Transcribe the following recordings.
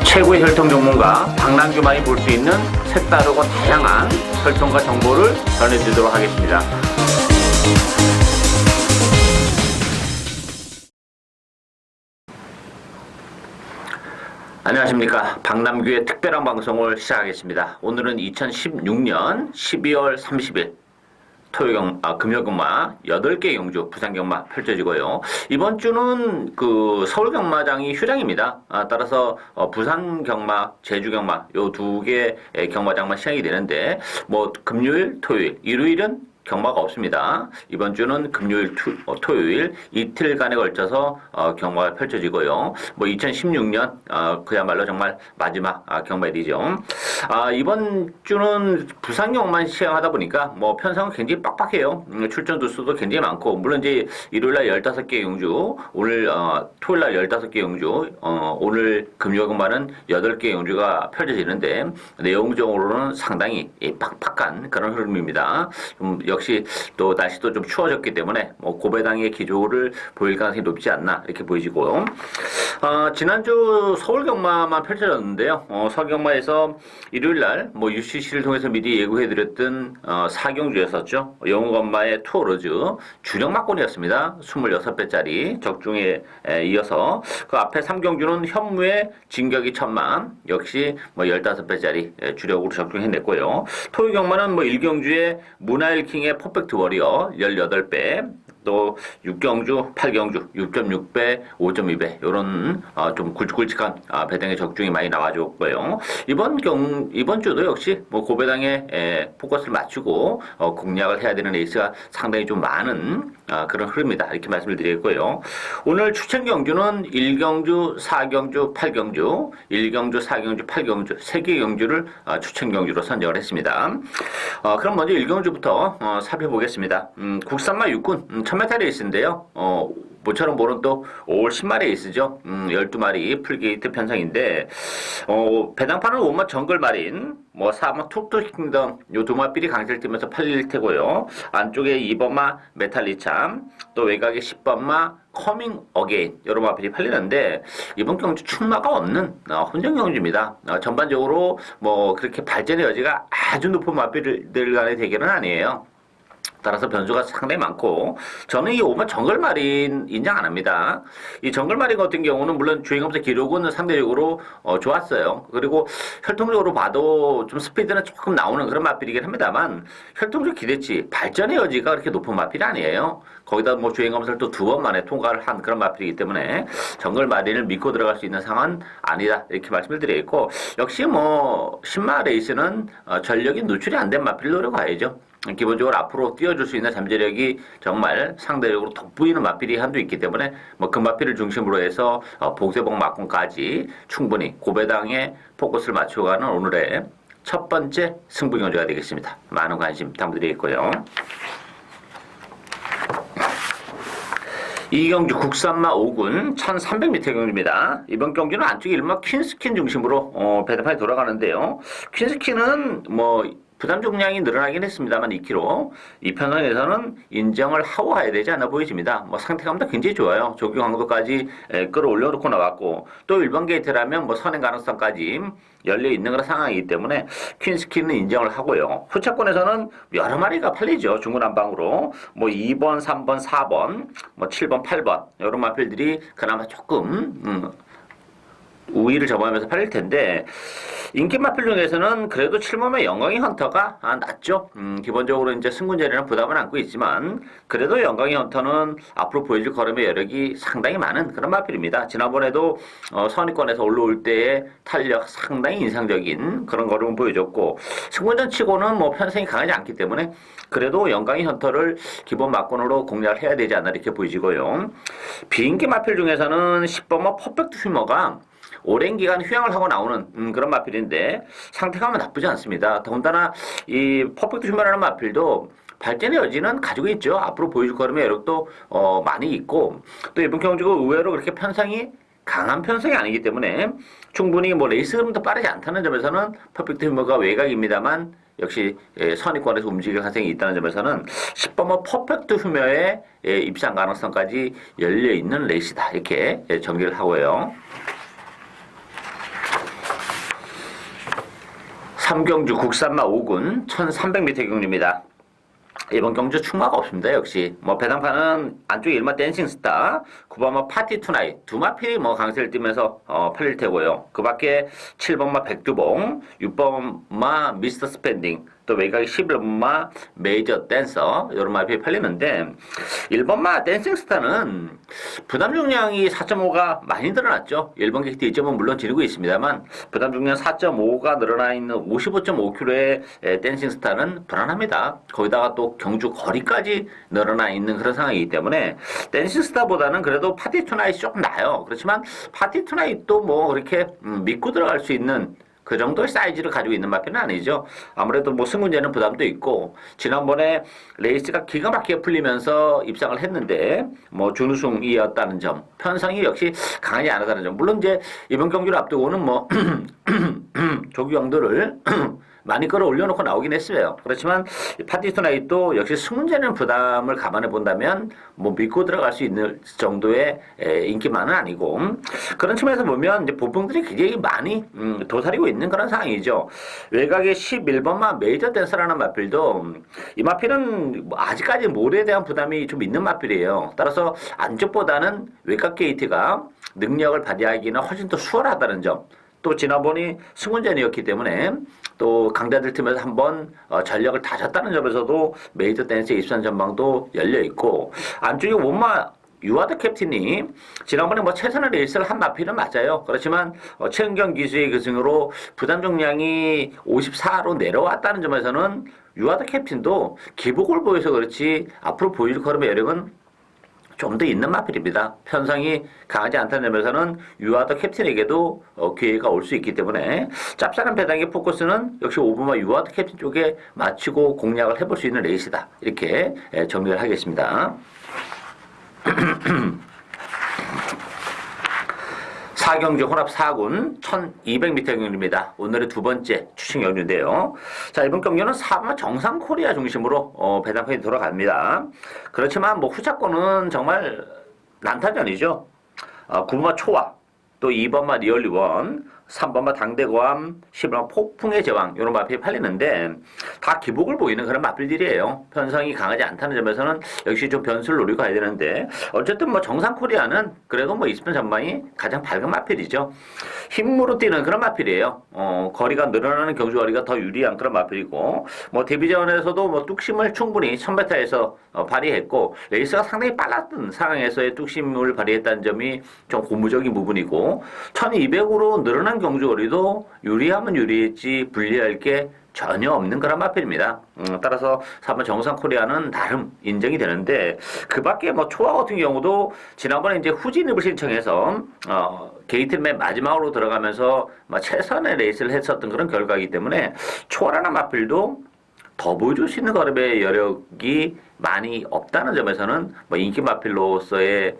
최고의 혈통 전문가 박남규만이 볼 수 있는 색다르고 다양한 혈통과 정보를 전해드리도록 하겠습니다. 안녕하십니까. 박남규의 특별한 방송을 시작하겠습니다. 오늘은 2016년 12월 30일 금요경마 8개 경주 부산경마 펼쳐지고요. 이번 주는 서울경마장이 휴장입니다. 따라서 부산경마, 제주경마 요 2개 경마장만 시작이 되는데 금요일, 토요일, 일요일은 경마가 없습니다. 이번 주는 금요일, 토요일 이틀간에 걸쳐서 경마가 펼쳐지고요. 2016년 그야말로 정말 마지막 경마일이죠. 이번 주는 부산경만 시행하다 보니까 편성은 굉장히 빡빡해요. 출전 두수도 굉장히 많고, 물론 이제 일요일날 15개 경주, 오늘 토요일날 15개 경주, 오늘 금요일경마는 8개 경주가 펼쳐지는데 내용적으로는 상당히 빡빡한 그런 흐름입니다. 역시 또 날씨도 좀 추워졌기 때문에 고배당의 기조를 보일 가능성이 높지 않나 이렇게 보이지고요. 지난주 서울경마만 펼쳐졌는데요. 서울경마에서 일요일날 UCC를 통해서 미리 예고해드렸던 4경주였었죠. 영웅건마의 투어로즈 주력막권이었습니다. 26배짜리 적중에 이어서 그 앞에 3경주는 현무의 진격이 천만 역시 15배짜리 주력으로 적중해냈고요. 토요경마는 1경주에 문화일킹의 퍼펙트 워리어 18배, 또 6경주, 8경주 6.6배, 5.2배 요런 좀 굵직굵직한 배당의 적중이 많이 나와줬고요. 이번 주도 역시 고배당에 포커스를 맞추고 공략을 해야 되는 레이스가 상당히 좀 많은 그런 흐름이다 이렇게 말씀을 드리겠고요. 오늘 추천 경주는 1경주, 4경주, 8경주, 1경주, 4경주, 8경주 3개 경주를 추천 경주로 선정을 했습니다. 그럼 먼저 1경주부터 살펴보겠습니다. 국산마 육군 1000m 레이스인데요. 모처럼 보는 또 5월 10마 레이스죠. 12마리 풀게이트 편성인데 배당판은 5마 정글마린 4마 툭툭킹덤 요 2마필이 강세를 띠면서 팔릴 테고요. 안쪽에 2번마 메탈리참, 또 외곽에 10번마 커밍 어게인 여러 마필이 팔리는데 이번 경주 출마가 없는 혼전 경주입니다. 전반적으로 그렇게 발전의 여지가 아주 높은 마필들 간의 대결은 아니에요. 따라서 변수가 상당히 많고, 저는 이 5번 정글마린 인정 안 합니다. 이 정글마린 같은 경우는 물론 주행검사 기록은 상대적으로 좋았어요. 그리고 혈통적으로 봐도 좀 스피드는 조금 나오는 그런 마필이긴 합니다만 혈통적 기대치, 발전의 여지가 그렇게 높은 마필이 아니에요. 거기다 주행검사를 또 2번 만에 통과를 한 그런 마필이기 때문에 정글마린을 믿고 들어갈 수 있는 상황은 아니다 이렇게 말씀을 드리겠고, 역시 10마 레이스는 전력이 노출이 안 된 마필 노려가야죠. 기본적으로 앞으로 뛰어줄 수 있는 잠재력이 정말 상대적으로 돋보이는 마필이 한두 있기 때문에 그 마필을 중심으로 해서 복세복 막권까지 충분히 고배당에 포커스를 맞춰가는 오늘의 첫 번째 승부 경주가 되겠습니다. 많은 관심 부탁드리겠고요. 이 경주 국산마 5군 1300m 경주입니다. 이번 경주는 안쪽에 일마 퀸스킨 중심으로 배당판이 돌아가는데요. 퀸스킨은 부담重량이 늘어나긴 했습니다만 2kg. 이 편성에서는 인정을 하고 가야 되지 않아 보이집니다. 상태감도 굉장히 좋아요. 조기 강도까지 끌어올려놓고 나왔고, 또 일반 게이트라면 선행 가능성까지 열려 있는 그런 상황이기 때문에 퀸스킨은 인정을 하고요. 후차권에서는 여러 마리가 팔리죠. 중구난방으로 2번, 3번, 4번, 7번, 8번 이런 마필들이 그나마 조금 우위를 점하면서 팔릴 텐데, 인기 마필 중에서는 그래도 7몸의 영광이 헌터가 낫죠. 기본적으로 이제 승군자리는 부담은 안고 있지만 그래도 영광이 헌터는 앞으로 보여줄 걸음의 여력이 상당히 많은 그런 마필입니다. 지난번에도 선위권에서 올라올 때의 탄력 상당히 인상적인 그런 걸음을 보여줬고, 승군전 치고는 편성이 강하지 않기 때문에 그래도 영광이 헌터를 기본 막권으로 공략을 해야 되지 않나 이렇게 보이지고요. 비인기 마필 중에서는 10번 퍼펙트 휘머가 오랜 기간 휴양을 하고 나오는 그런 마필인데 상태감은 나쁘지 않습니다. 더군다나 이 퍼펙트 휴머라는 마필도 발전의 여지는 가지고 있죠. 앞으로 보여줄 걸음의 여력도 많이 있고, 또 이번 경주가 의외로 그렇게 편성이 강한 편성이 아니기 때문에 충분히 레이스 흐름도 빠르지 않다는 점에서는 퍼펙트 휴머가 외곽입니다만 역시 선위권에서 움직일 가능성이 있다는 점에서는 10번 퍼펙트 휴머의 입상 가능성까지 열려있는 레이스다 이렇게 정리를 하고요. 삼경주 국산마 5군 1300m 경주입니다. 이번 경주 충마가 없습니다. 역시 뭐 배당판은 안쪽에 1마 댄싱스타, 9번마 파티 투나잇 두 마필이 뭐 강세를 띠면서 팔릴 테고요. 그 밖에 7번마 백두봉, 6번마 미스터 스펜딩, 또 외곽이 11번마 메이저 댄서 이런 마필이 팔리는데 1번마 댄싱스타는 부담 중량이 4.5가 많이 늘어났죠. 1번 객트 2점은 물론 지르고 있습니다만 부담 중량 4.5가 늘어나 있는 55.5kg의 댄싱스타는 불안합니다. 거기다가 또 경주 거리까지 늘어나 있는 그런 상황이기 때문에 댄싱스타보다는 그래도 파티 투나잇이 조금 나아요. 그렇지만 파티 투나잇도 뭐 그렇게 믿고 들어갈 수 있는 그 정도의 사이즈를 가지고 있는 마필은 아니죠. 아무래도 뭐 승문제는 부담도 있고 지난번에 레이스가 기가 막히게 풀리면서 입상을 했는데 뭐 준우승이었다는 점, 편성이 역시 강하지 않았다는 점. 물론 이제 이번 경기를 앞두고는 뭐 조규영들을 많이 끌어올려놓고 나오긴 했어요. 그렇지만 파티 투나잇도 역시 승문제는 부담을 감안해 본다면 뭐 믿고 들어갈 수 있는 정도의 인기만은 아니고 그런 측면에서 보면 이제 보풍들이 굉장히 많이 도사리고 있는 그런 상황이죠. 외곽의 11번마 메이저 댄서라는 마필도 이 마필은 뭐 아직까지 몰에 대한 부담이 좀 있는 마필이에요. 따라서 안쪽보다는 외곽 게이트가 능력을 발휘하기는 훨씬 더 수월하다는 점. 또 지난번이 승훈전이었기 때문에 또 강자들 팀에서 한번 전력을 다졌다는 점에서도 메이저 댄스의 입산 전망도 열려 있고 안쪽에 원마 유아드 캡틴이 지난번에 뭐 최선의 레이스를 한 마필은 맞아요. 그렇지만 최은경 기수의 기승으로 부담重량이 54로 내려왔다는 점에서는 유아드 캡틴도 기복을 보여서 그렇지 앞으로 보여줄 걸음의 여력은 좀 더 있는 마필입니다. 편성이 강하지 않다는 점에서는 유아더 캡틴에게도 기회가 올 수 있기 때문에 짭짤한 배당의 포커스는 역시 5번마 유아더 캡틴 쪽에 맞추고 공략을 해볼 수 있는 레이스다. 이렇게 정리를 하겠습니다. 4경주 혼합 4군 1200m 경주입니다. 오늘의 두 번째 추측 경주인데요. 자, 이번 경주는 4번 정상 코리아 중심으로 배당판이 돌아갑니다. 그렇지만 뭐 후차권은 정말 난타전이죠. 9번마 초와 또 2번마 리얼리원 3번마 당대고함, 10번마 폭풍의 제왕 이런 마필이 팔리는데 다 기복을 보이는 그런 마필들이에요. 편성이 강하지 않다는 점에서는 역시 좀 변수를 노리고 가야 되는데 어쨌든 뭐 정상 코리아는 그래도 뭐 20분 전망이 가장 밝은 마필이죠. 힘으로 뛰는 그런 마필이에요. 거리가 늘어나는 경주 거리가 더 유리한 그런 마필이고 뭐 데뷔전에서도 뭐 뚝심을 충분히 1000m에서 발휘했고 레이스가 상당히 빨랐던 상황에서의 뚝심을 발휘했다는 점이 좀 고무적인 부분이고 1200으로 늘어난 경주거리도 유리하면 유리했지 불리할 게 전혀 없는 그런 마필입니다. 따라서 3번 정상 코리아는 나름 인정이 되는데 그 밖에 뭐 초와 같은 경우도 지난번에 이제 후진입을 신청해서 게이트 맨 마지막으로 들어가면서 최선의 레이스를 했었던 그런 결과이기 때문에 초라는 마필도 더 보여줄 수 있는 걸음의 여력이 많이 없다는 점에서는 뭐 인기 마필로서의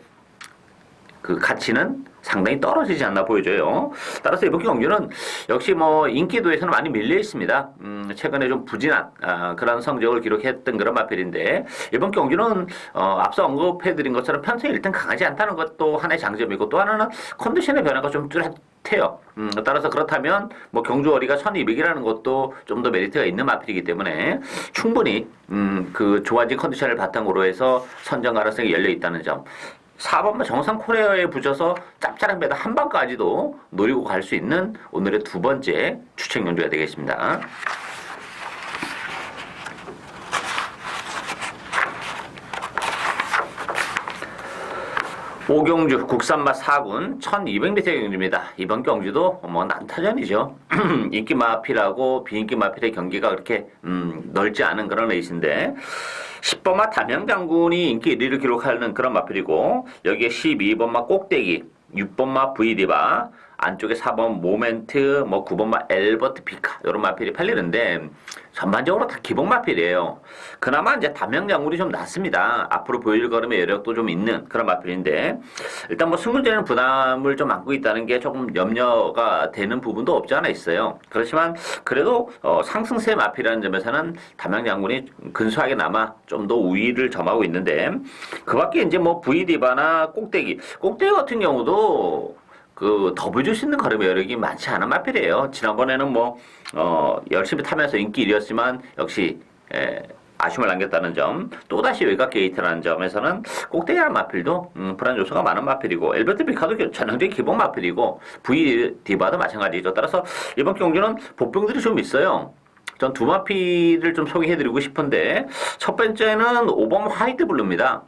그 가치는 상당히 떨어지지 않나 보여져요. 따라서 이번 경주는 역시 뭐 인기도에서는 많이 밀려 있습니다. 최근에 좀 부진한 그런 성적을 기록했던 그런 마필인데 이번 경주는 앞서 언급해드린 것처럼 편성이 일단 강하지 않다는 것도 하나의 장점이고 또 하나는 컨디션의 변화가 좀 뚜렷해요. 따라서 그렇다면 뭐 경주 거리가 1200이라는 것도 좀 더 메리트가 있는 마필이기 때문에 충분히 그 좋아진 컨디션을 바탕으로 해서 선정 가능성이 열려 있다는 점. 4번만 정상 코리아에 붙여서 짭짤한 배당 한 방까지도 노리고 갈 수 있는 오늘의 두 번째 추천 경주가 되겠습니다. 오경주 국산마 4군 1200m 경주입니다. 이번 경주도 뭐 난타전이죠. 인기 마필하고 비인기 마필의 경기가 그렇게 넓지 않은 그런 레이스인데 10번마 담양장군이 인기 1위를 기록하는 그런 마필이고 여기에 12번마 꼭대기, 6번마 브이디바, 안쪽에 4번 모멘트, 뭐 9번마 엘버트 피카 이런 마필이 팔리는데 전반적으로 다 기본 마필이에요. 그나마 이제 담양장군이 좀 낫습니다. 앞으로 보일 걸음의 여력도 좀 있는 그런 마필인데 일단 뭐 승률되는 부담을 좀 안고 있다는 게 조금 염려가 되는 부분도 없지 않아 있어요. 그렇지만 그래도 상승세 마필이라는 점에서는 담양장군이 근소하게 남아 좀 더 우위를 점하고 있는데 그 밖에 이제 뭐 브이디바나 꼭대기 같은 경우도 더 보여줄 수 있는 걸음 여력이 많지 않은 마필이에요. 지난번에는 열심히 타면서 인기 1위였지만 역시 아쉬움을 남겼다는 점, 또다시 외곽 게이트라는 점에서는 꼭대기한 마필도 불안 요소가 많은 마필이고, 엘베르트 비카도 전형적인 기본 마필이고, V 디바도 마찬가지죠. 따라서 이번 경주는 복병들이 좀 있어요. 전 두 마필을 좀 소개해드리고 싶은데, 첫 번째는 5번 화이트 블루입니다.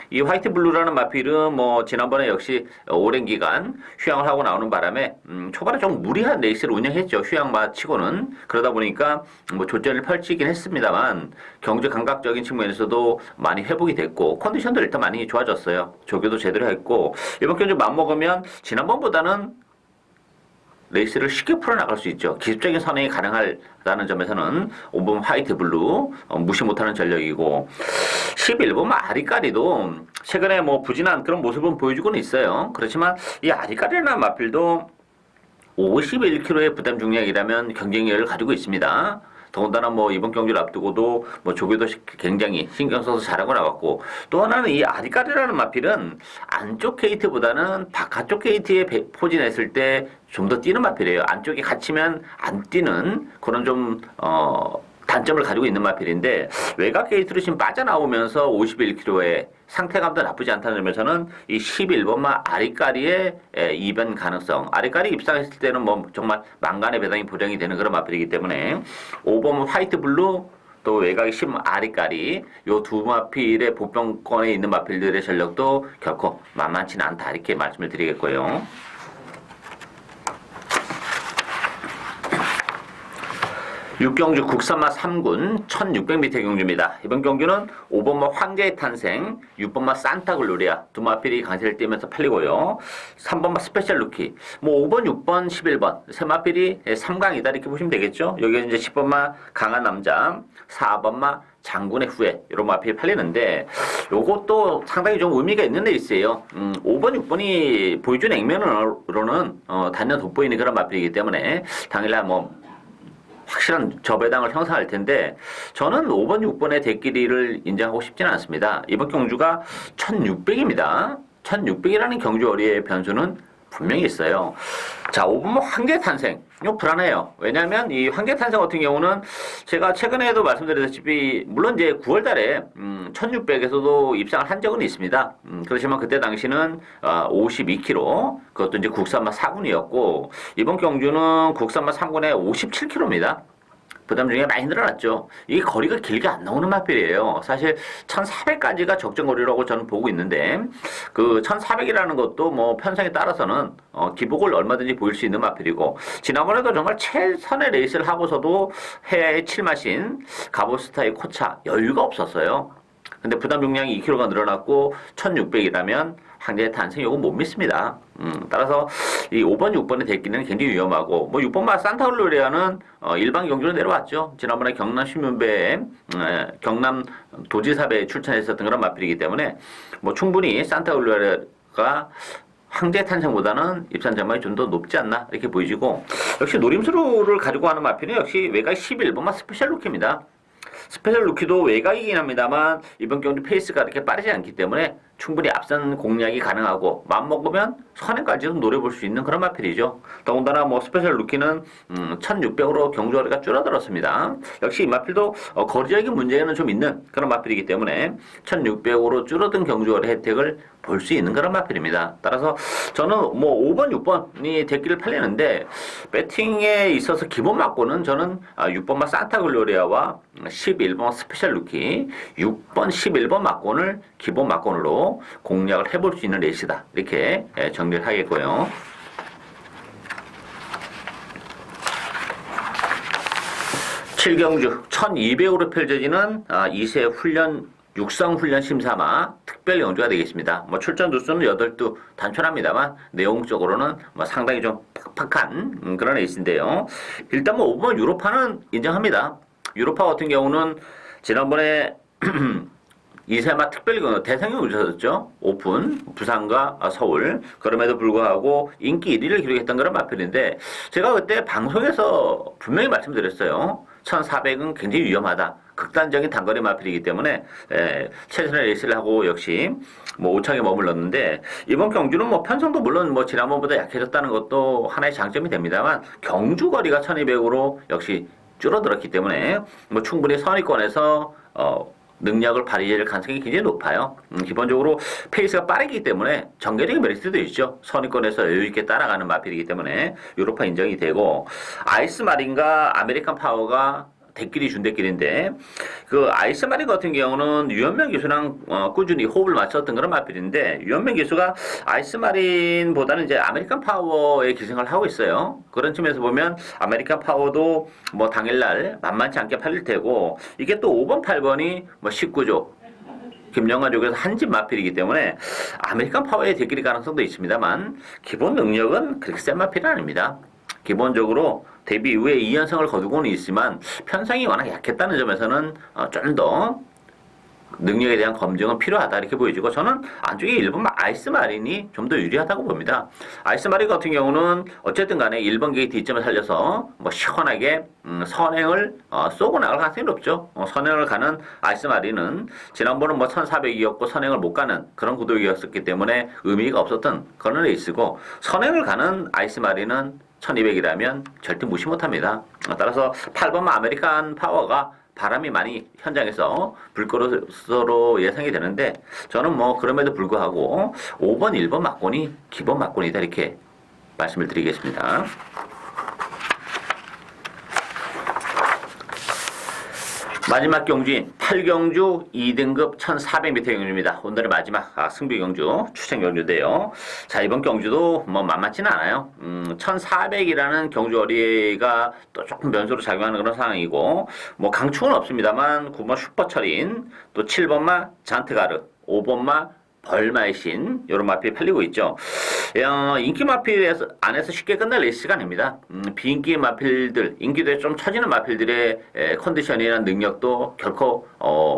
이 화이트 블루라는 마필은 지난번에 역시 오랜 기간 휴양을 하고 나오는 바람에 초반에 좀 무리한 레이스를 운영했죠. 휴양마 치고는. 그러다 보니까 조전을 펼치긴 했습니다만 경주 감각적인 측면에서도 많이 회복이 됐고 컨디션도 일단 많이 좋아졌어요. 조교도 제대로 했고 이번 경주 맘먹으면 지난번보다는 레이스를 쉽게 풀어나갈 수 있죠. 기습적인 선행이 가능하다는 점에서는 5번 화이트 블루 무시 못하는 전력이고 11번 아리까리도 최근에 부진한 그런 모습은 보여주고는 있어요. 그렇지만 이 아리까리라는 마필도 51kg의 부담 중량이라면 경쟁력을 가지고 있습니다. 더군다나 이번 경기를 앞두고도 조교도 굉장히 신경 써서 잘하고 나왔고 또 하나는 이 아리까리라는 마필은 안쪽 게이트보다는 바깥쪽 게이트에 포진했을 때 좀 더 뛰는 마필이에요. 안쪽에 갇히면 안 뛰는 그런 좀 단점을 가지고 있는 마필인데 외곽 게이트로 지금 빠져나오면서 51kg의 상태감도 나쁘지 않다는 점에서는 이 11번마 아리까리의 이변 가능성 아리까리 입상했을 때는 정말 만간의 배당이 보장이 되는 그런 마필이기 때문에 5번 화이트 블루 또 외곽의 10번 아리까리 요 두 마필의 보병권에 있는 마필들의 전력도 결코 만만치는 않다 이렇게 말씀을 드리겠고요. 6경주 국산마 3군 1600m 경주입니다. 이번 경주는 5번마 황제의 탄생, 6번마 산타글로리아 두 마필이 강세를 띠면서 팔리고요. 3번마 스페셜 루키, 5번, 6번, 11번 세 마필이 3강이다 이렇게 보시면 되겠죠. 여기 이제 10번마 강한 남자, 4번마 장군의 후예 이런 마필이 팔리는데 요것도 상당히 좀 의미가 있는 레이스예요. 5번, 6번이 보여준 액면으로는 단연 돋보이는 그런 마필이기 때문에 당일날 확실한 저배당을 형성할 텐데 저는 5번, 6번의 대끼리를 인정하고 싶지는 않습니다. 이번 경주가 1600입니다. 1600이라는 경주 어리의 변수는 분명히 있어요. 자, 5번 황제 탄생. 이거 불안해요. 왜냐하면 이 황제 탄생 같은 경우는 제가 최근에도 말씀드렸다시피 물론 이제 9월 달에 1600에서도 입상을 한 적은 있습니다. 그렇지만 그때 당시는 52kg 그것도 이제 국산마 4군이었고 이번 경주는 국산마 3군에 57kg입니다. 부담 중에 많이 늘어났죠. 이 거리가 길게 안 나오는 마필이에요. 사실 1400까지가 적정 거리라고 저는 보고 있는데 그 1400이라는 것도 편성에 따라서는 기복을 얼마든지 보일 수 있는 마필이고 지난번에도 정말 최선의 레이스를 하고서도 해외의 7마신 가보스타의 코차 여유가 없었어요. 근데 부담 용량이 2kg가 늘어났고 1600이라면 황제의 탄생 요거 못 믿습니다. 따라서 이 5번, 6번의 대기는 굉장히 위험하고 6번마 산타글로리아는 일반 경주로 내려왔죠. 지난번에 경남 신문배에 경남 도지사배에 출전했었던 그런 마필이기 때문에 충분히 산타글로리아가 황제 탄생보다는 입산 전망이 좀 더 높지 않나 이렇게 보이지고 역시 노림수를 가지고 하는 마필은 역시 외곽 11번마 스페셜 루키입니다. 스페셜 루키도 외곽이긴 합니다만 이번 경주 페이스가 이렇게 빠르지 않기 때문에 충분히 앞선 공략이 가능하고 마음먹으면 선행까지도 노려볼 수 있는 그런 마필이죠. 더군다나 스페셜 루키는 1600으로 경주 거리가 줄어들었습니다. 역시 이 마필도 거리적인 문제는 좀 있는 그런 마필이기 때문에 1600으로 줄어든 경주 거리 혜택을 볼 수 있는 그런 마필입니다. 따라서 저는 5번, 6번이 대기를 팔리는데 배팅에 있어서 기본 막고는 저는 6번마 산타글로리아와 11번 스페셜 루키 6번, 11번 막권을 기본 막권으로 공략을 해볼 수 있는 레이스다. 이렇게 정리를 하겠고요. 칠경주 1200으로 펼쳐지는 2세 훈련 육성훈련 심사마 특별 경주가 되겠습니다. 출전 두수는 8두 단촐합니다만 내용적으로는 상당히 좀 팍팍한 그런 레이스인데요. 일단 5번 유로파는 인정합니다. 유로파 같은 경우는 지난번에 이세마 특별 경주 대상이 오셨었죠. 오픈 부산과 서울. 그럼에도 불구하고 인기 1위를 기록했던 그런 마필인데 제가 그때 방송에서 분명히 말씀드렸어요. 1400은 굉장히 위험하다. 극단적인 단거리 마필이기 때문에 최선의 레이스를 하고 역시 뭐 5창에 머물렀는데 이번 경주는 뭐 편성도 물론 뭐 지난번보다 약해졌다는 것도 하나의 장점이 됩니다만 경주 거리가 1200으로 역시 줄어들었기 때문에 뭐 충분히 선의권에서 능력을 발휘할 가능성이 굉장히 높아요. 기본적으로 페이스가 빠르기 때문에 전개적인 메리트도 있죠. 선의권에서 여유있게 따라가는 마필이기 때문에 유로파 인정이 되고 아이스 마린과 아메리칸 파워가 대끼리 준대끼리인데 그 아이스 마린 같은 경우는 유현명 기수랑 꾸준히 호흡을 맞췄던 그런 마필인데 유현명 기수가 아이스 마린보다는 이제 아메리칸 파워에 기승을 하고 있어요. 그런 측면에서 보면 아메리칸 파워도 뭐 당일날 만만치 않게 팔릴 테고 이게 또 5번 8번이 뭐 19조 김영관 쪽에서 한집 마필이기 때문에 아메리칸 파워의 대끼리 가능성도 있습니다만 기본 능력은 그렇게 센 마필은 아닙니다. 기본적으로 데뷔 이후에 2연승을 거두고는 있지만 편성이 워낙 약했다는 점에서는 좀 더 능력에 대한 검증은 필요하다 이렇게 보여지고 저는 안쪽에 일본 아이스 마린이 좀 더 유리하다고 봅니다. 아이스 마린 같은 경우는 어쨌든 간에 1번 게이트 이점을 살려서 뭐 시원하게 선행을 쏘고 나갈 가능성이 높죠. 선행을 가는 아이스 마린은 지난번은 뭐 1400이었고 선행을 못 가는 그런 구도이었기 때문에 의미가 없었던 그런 레이스고 선행을 가는 아이스 마린은 1200이라면 절대 무시 못합니다. 따라서 8번 아메리칸 파워가 바람이 많이 현장에서 불 것으로 예상이 되는데 저는 뭐 그럼에도 불구하고 5번, 1번 막권이 기본 막권이다 이렇게 말씀을 드리겠습니다. 마지막 경주인 8경주 2등급 1400m 경주입니다. 오늘의 마지막 승비 경주, 추천 경주인데요. 자, 이번 경주도 뭐 만만치는 않아요. 1400이라는 경주 거리가 또 조금 변수로 작용하는 그런 상황이고, 뭐 강축은 없습니다만 9번 슈퍼철인, 또 7번마 잔트가르, 5번마 벌마의 신 이런 마필이 팔리고 있죠. 인기 마필 안에서 쉽게 끝날 레이스가 아닙니다. 비인기 마필들, 인기도에 좀 처지는 마필들의 컨디션이나 능력도 결코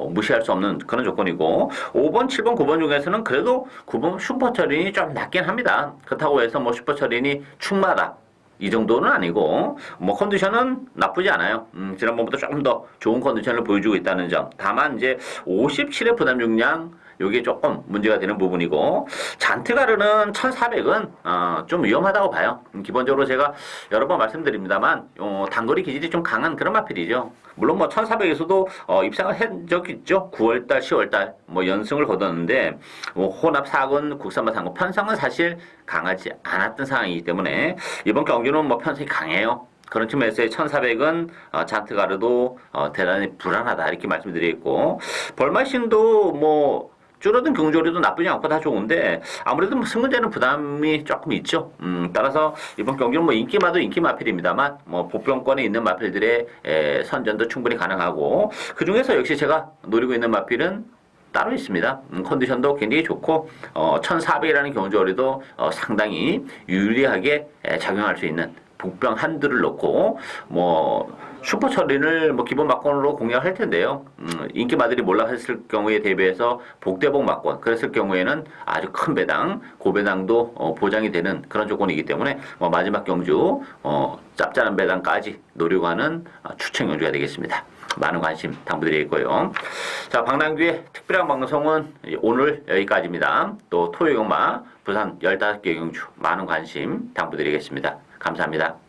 무시할 수 없는 그런 조건이고 5번, 7번, 9번 중에서는 그래도 9번 슈퍼철인이 좀 낮긴 합니다. 그렇다고 해서 뭐 슈퍼철인이 충마다 이 정도는 아니고 뭐 컨디션은 나쁘지 않아요. 지난번보다 조금 더 좋은 컨디션을 보여주고 있다는 점. 다만 이제 57의 부담 중량 요게 조금 문제가 되는 부분이고 잔트가르는 1400은 좀 위험하다고 봐요. 기본적으로 제가 여러 번 말씀드립니다만 단거리 기질이 좀 강한 그런 마필이죠. 물론 뭐 1400에서도 입상을 한 적이 있죠. 9월달, 10월달 뭐 연승을 거뒀는데 뭐 혼합 4군, 국산마 3군 편성은 사실 강하지 않았던 상황이기 때문에 이번 경기는 뭐 편성이 강해요. 그런 측면에서 1400은 잔트가르도 대단히 불안하다 이렇게 말씀드리겠고 벌마신도 뭐 줄어든 경주거리도 나쁘지 않고 다 좋은데 아무래도 뭐 승문제는 부담이 조금 있죠. 따라서 이번 경기는 뭐 인기마도 인기 마필입니다만 뭐 보병권에 있는 마필들의 선전도 충분히 가능하고 그 중에서 역시 제가 노리고 있는 마필은 따로 있습니다. 컨디션도 굉장히 좋고 1400이라는 경주거리도 상당히 유리하게 작용할 수 있는 복병 한두를 놓고 뭐 슈퍼철인을 뭐 기본 막권으로 공략할 텐데요. 인기마들이 몰락했을 경우에 대비해서 복대복 막권 그랬을 경우에는 아주 큰 배당, 고배당도 보장이 되는 그런 조건이기 때문에 뭐 마지막 경주 짭짤한 배당까지 노리고 하는 추천 경주가 되겠습니다. 많은 관심 당부드리겠고요. 자, 박남규의 특별한 방송은 오늘 여기까지입니다. 또 토요일 경마 부산 15개 경주 많은 관심 당부드리겠습니다. 감사합니다.